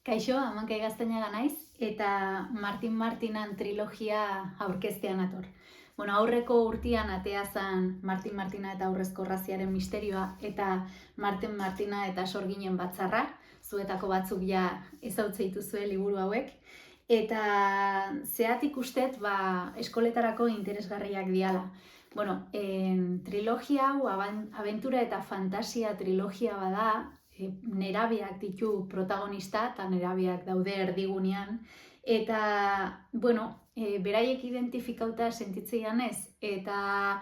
Kaixo, Amankai Gaztañaga naiz, eta Martin Martinan trilogia aurkeztean ator. Aurreko urtean atea zen Martin Martina eta aurrezko raziaren misterioa, eta Martin Martina eta sorginen batzarra, zuetako batzuk ja ezautze dituzue liburu hauek. Eta zehatik ustet, eskoletarako interesgarriak diala. Trilogia hau, abentura eta fantasia trilogia bada, nerabeak ditu protagonista, eta nerabeak daude erdigunean, eta, beraiek identifikauta sentitzeian ez, eta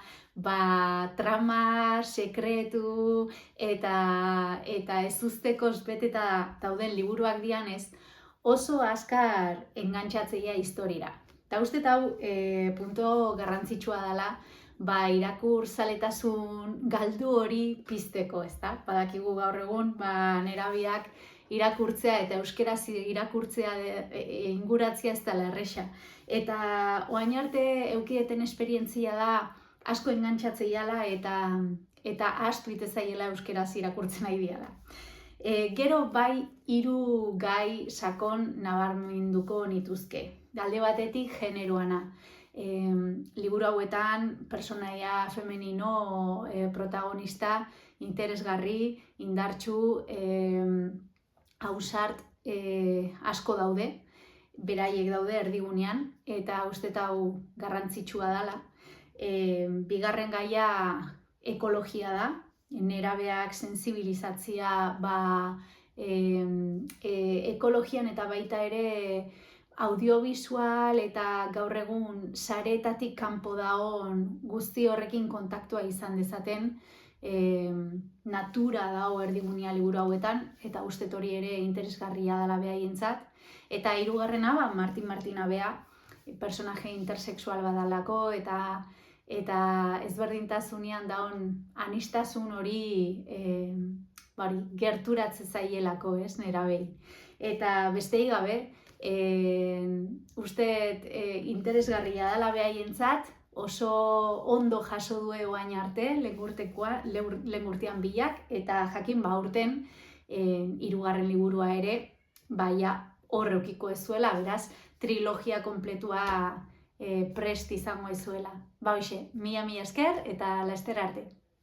trama, sekretu, eta ezuztekoz beteta dauden liburuak dianez, oso azkar engantxatzeia historira. Eta uste hau punto garrantzitsua dela, irakur zaletasun galdu hori pizteko, ezta? Badakigu gaur egun, nerabeak irakurtzea eta euskeraz irakurtzea inguratzea ez dela erresa. Eta orain arte eukieten esperientzia da asko engantxatzeiala eta ahaztu itezaiela euskeraz irakurtzen nahi diala. Gero hiru gai sakon nabarmenduko nituzke. Alde batetik generoana. Liburu hauetan personaia femenino protagonista interesgarri, indartsu, ausart asko daude, beraiek daude erdigunean, eta uste hau garrantzitsua dela. Bigarren gaia ekologia da, nerabeak sensibilizatzea ekologian eta baita ere audiovisual eta gaur egun sareetatik kanpo dagoen guzti horrekin kontaktua izan dezaten, natura dago erdigunea liburu hauetan, eta uste hori ere interesgarria dela behaientzat. Eta hirugarrena, Martin Martina bea, personaje intersexual badalako, eta ezberdintasunean dagoen anistasun hori gerturatze zaielako, ez, nerabei. Eta besterik gabe, uste interesgarria dela behaientzat, oso ondo jaso due orain arte, lehen urtean bilak, eta jakin aurten hirugarren liburua ere, hor eukiko ezuela, beraz, trilogia kompletua prest izango ezuela. Hoxe, mila esker eta laster arte.